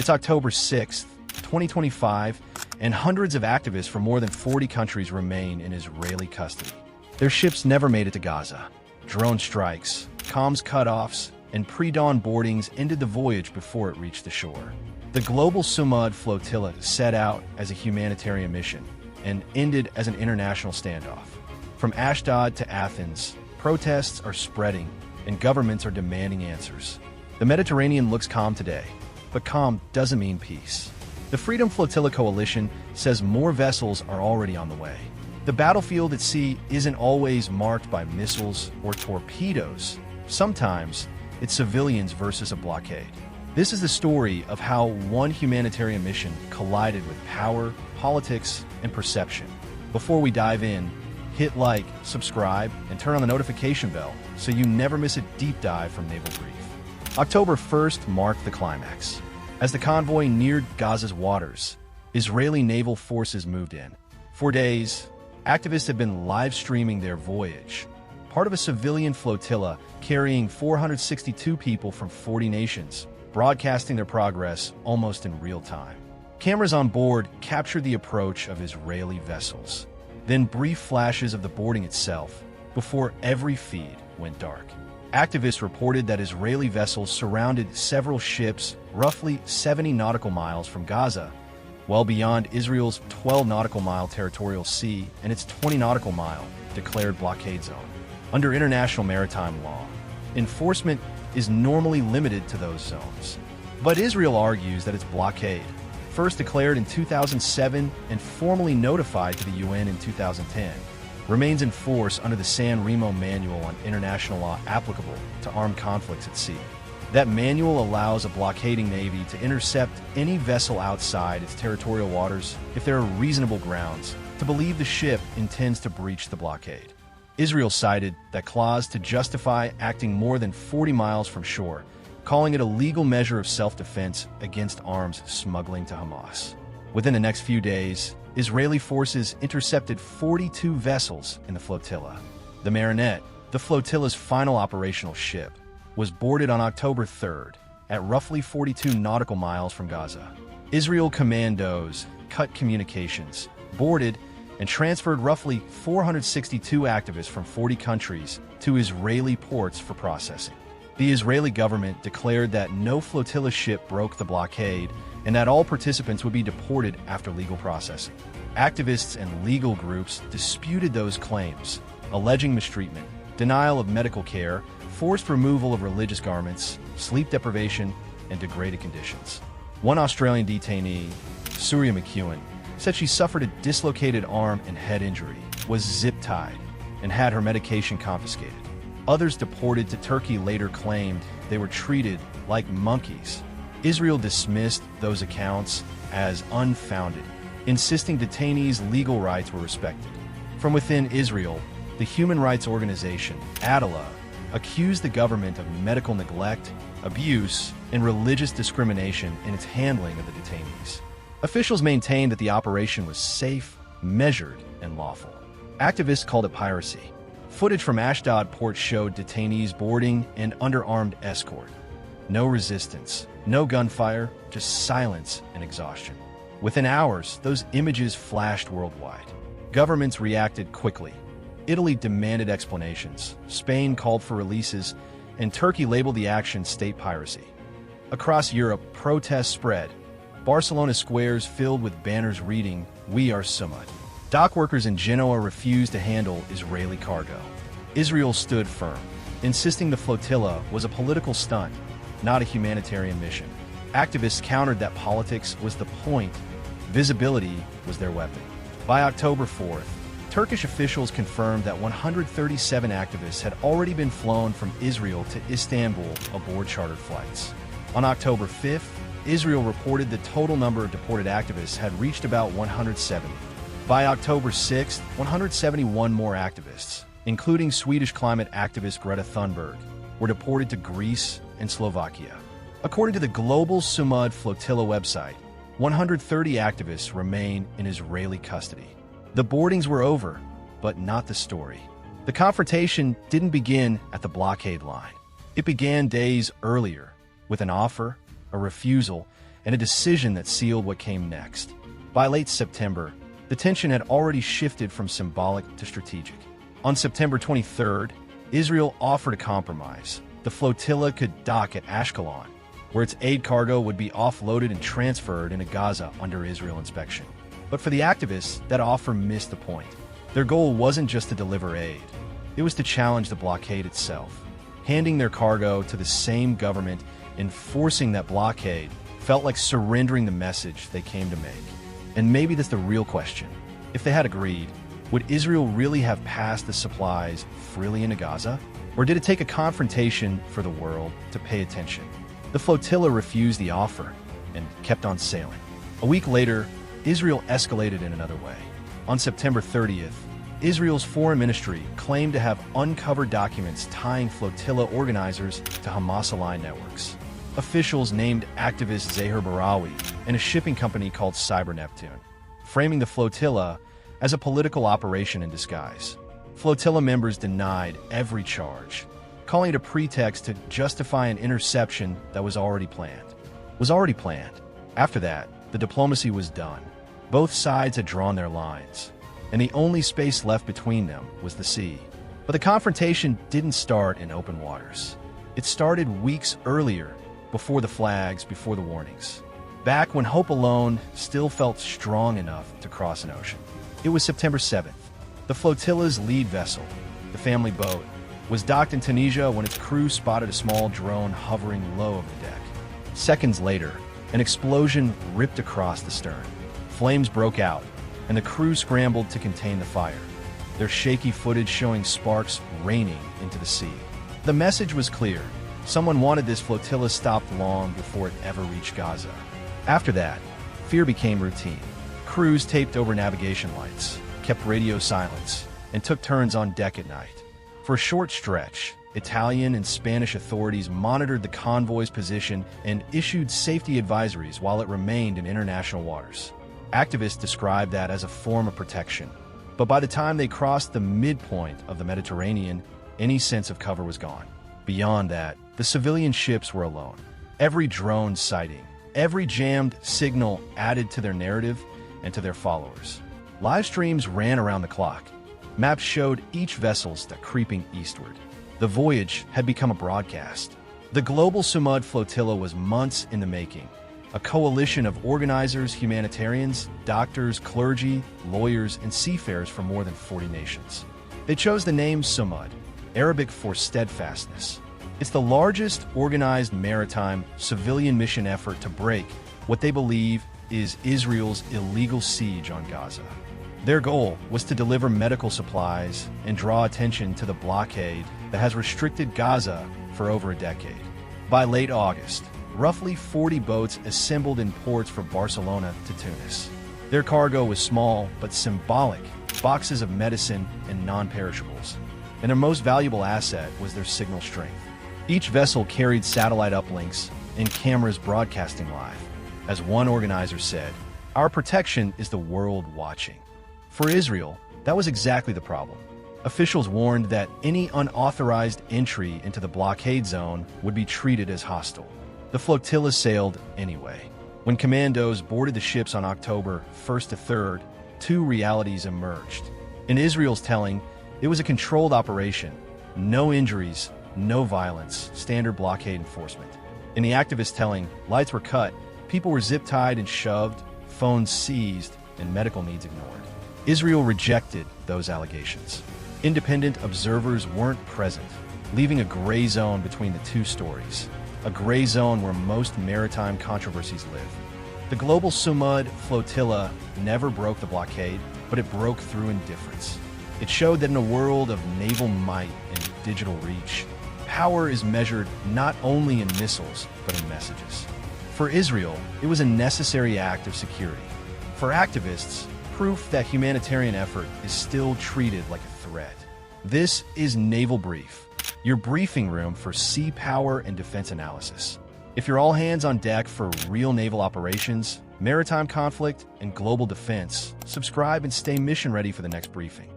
It's October 6th, 2025, and hundreds of activists from more than 40 countries remain in Israeli custody. Their ships never made it to Gaza. Drone strikes, comms cutoffs, and pre-dawn boardings ended the voyage before it reached the shore. The global Flotilla set out as a humanitarian mission and ended as an international standoff. From Ashdod to Athens, protests are spreading and governments are demanding answers. The Mediterranean looks calm today, but calm doesn't mean peace. The Freedom Flotilla Coalition says more vessels are already on the way. The battlefield at sea isn't always marked by missiles or torpedoes. Sometimes it's civilians versus a blockade. This is the story of how one humanitarian mission collided with power, politics, and perception. Before we dive in, hit like, subscribe, and turn on the notification bell so you never miss a deep dive from Naval Brief. October 1st marked the climax. As the convoy neared Gaza's waters, Israeli naval forces moved in. For days, activists have been live-streaming their voyage, part of a civilian flotilla carrying 462 people from 40 nations, broadcasting their progress almost in real time. Cameras on board captured the approach of Israeli vessels, then brief flashes of the boarding itself before every feed went dark. Activists reported that Israeli vessels surrounded several ships roughly 70 nautical miles from Gaza, well beyond Israel's 12 nautical mile territorial sea and its 20 nautical mile declared blockade zone. Under international maritime law, enforcement is normally limited to those zones. But Israel argues that its blockade, first declared in 2007 and formally notified to the UN in 2010, remains in force under the San Remo Manual on International Law applicable to armed conflicts at sea. That manual allows a blockading navy to intercept any vessel outside its territorial waters if there are reasonable grounds to believe the ship intends to breach the blockade. Israel cited that clause to justify acting more than 40 miles from shore, calling it a legal measure of self-defense against arms smuggling to Hamas. Within the next few days, Israeli forces intercepted 42 vessels in the flotilla. The Marinette, the flotilla's final operational ship, was boarded on October 3rd at roughly 42 nautical miles from Gaza. Israel commandos cut communications, boarded, and transferred roughly 462 activists from 40 countries to Israeli ports for processing. The Israeli government declared that no flotilla ship broke the blockade and that all participants would be deported after legal processing. Activists and legal groups disputed those claims, alleging mistreatment, denial of medical care, forced removal of religious garments, sleep deprivation, and degraded conditions. One Australian detainee, Surya McEwen, said she suffered a dislocated arm and head injury, was zip-tied, and had her medication confiscated. Others deported to Turkey later claimed they were treated like monkeys. Israel dismissed those accounts as unfounded, insisting detainees' legal rights were respected. From within Israel, the human rights organization, Adala, accused the government of medical neglect, abuse, and religious discrimination in its handling of the detainees. Officials maintained that the operation was safe, measured, and lawful. Activists called it piracy. Footage from Ashdod port showed detainees boarding and under armed escort. No resistance, no gunfire, just silence and exhaustion. Within hours, those images flashed worldwide. Governments reacted quickly. Italy demanded explanations, Spain called for releases, and Turkey labeled the action state piracy. Across Europe, protests spread. Barcelona squares filled with banners reading, "We are Sumud." Dock workers in Genoa refused to handle Israeli cargo. Israel stood firm, insisting the flotilla was a political stunt, not a humanitarian mission. Activists countered that politics was the point, visibility was their weapon. By October 4th, Turkish officials confirmed that 137 activists had already been flown from Israel to Istanbul aboard chartered flights. On October 5th, Israel reported the total number of deported activists had reached about 170. By October 6th, 171 more activists, including Swedish climate activist Greta Thunberg, were deported to Greece and Slovakia. According to the Global Sumud Flotilla website, 130 activists remain in Israeli custody. The boardings were over, but not the story. The confrontation didn't begin at the blockade line. It began days earlier, with an offer, a refusal, and a decision that sealed what came next. By late September, the tension had already shifted from symbolic to strategic. On September 23rd, Israel offered a compromise. The flotilla could dock at Ashkelon, where its aid cargo would be offloaded and transferred into Gaza under Israel inspection. But for the activists, that offer missed the point. Their goal wasn't just to deliver aid. It was to challenge the blockade itself. Handing their cargo to the same government, enforcing that blockade, felt like surrendering the message they came to make. And maybe that's the real question. If they had agreed, would Israel really have passed the supplies freely into Gaza? Or did it take a confrontation for the world to pay attention? The flotilla refused the offer and kept on sailing. A week later, Israel escalated in another way. On September 30th, Israel's foreign ministry claimed to have uncovered documents tying flotilla organizers to Hamas-aligned networks. Officials named activist Zahir Barawi and a shipping company called Cyber Neptune, framing the flotilla as a political operation in disguise. Flotilla members denied every charge, calling it a pretext to justify an interception that was already planned. After that, the diplomacy was done. Both sides had drawn their lines, and the only space left between them was the sea. But the confrontation didn't start in open waters. It started weeks earlier, before the flags, before the warnings. Back when hope alone still felt strong enough to cross an ocean. It was September 7th. The flotilla's lead vessel, the family boat, was docked in Tunisia when its crew spotted a small drone hovering low over the deck. Seconds later, an explosion ripped across the stern. Flames broke out, and the crew scrambled to contain the fire, their shaky footage showing sparks raining into the sea. The message was clear. Someone wanted this flotilla stopped long before it ever reached Gaza. After that, fear became routine. Crews taped over navigation lights, kept radio silence, and took turns on deck at night. For a short stretch, Italian and Spanish authorities monitored the convoy's position and issued safety advisories while it remained in international waters. Activists described that as a form of protection. But by the time they crossed the midpoint of the Mediterranean, any sense of cover was gone. Beyond that, the civilian ships were alone. Every drone sighting, every jammed signal added to their narrative and to their followers. Live streams ran around the clock. Maps showed each vessel step creeping eastward. The voyage had become a broadcast. The global Sumud flotilla was months in the making. A coalition of organizers, humanitarians, doctors, clergy, lawyers, and seafarers from more than 40 nations. They chose the name Sumud, Arabic for steadfastness. It's the largest organized maritime civilian mission effort to break what they believe is Israel's illegal siege on Gaza. Their goal was to deliver medical supplies and draw attention to the blockade that has restricted Gaza for over a decade. By late August, roughly 40 boats assembled in ports from Barcelona to Tunis. Their cargo was small but symbolic, boxes of medicine and non-perishables. And their most valuable asset was their signal strength. Each vessel carried satellite uplinks and cameras broadcasting live. As one organizer said, "Our protection is the world watching." For Israel, that was exactly the problem. Officials warned that any unauthorized entry into the blockade zone would be treated as hostile. The flotilla sailed anyway. When commandos boarded the ships on October 1st to 3rd, two realities emerged. In Israel's telling, it was a controlled operation. No injuries, no violence, standard blockade enforcement. In the activist telling, lights were cut, people were zip-tied and shoved, phones seized, and medical needs ignored. Israel rejected those allegations. Independent observers weren't present, leaving a gray zone between the two stories. A gray zone where most maritime controversies live. The global Sumud flotilla never broke the blockade, but it broke through indifference. It showed that in a world of naval might and digital reach, power is measured not only in missiles, but in messages. For Israel, it was a necessary act of security. For activists, proof that humanitarian effort is still treated like a threat. This is Naval Brief, your briefing room for sea power and defense analysis. If you're all hands on deck for real naval operations, maritime conflict, and global defense, subscribe and stay mission ready for the next briefing.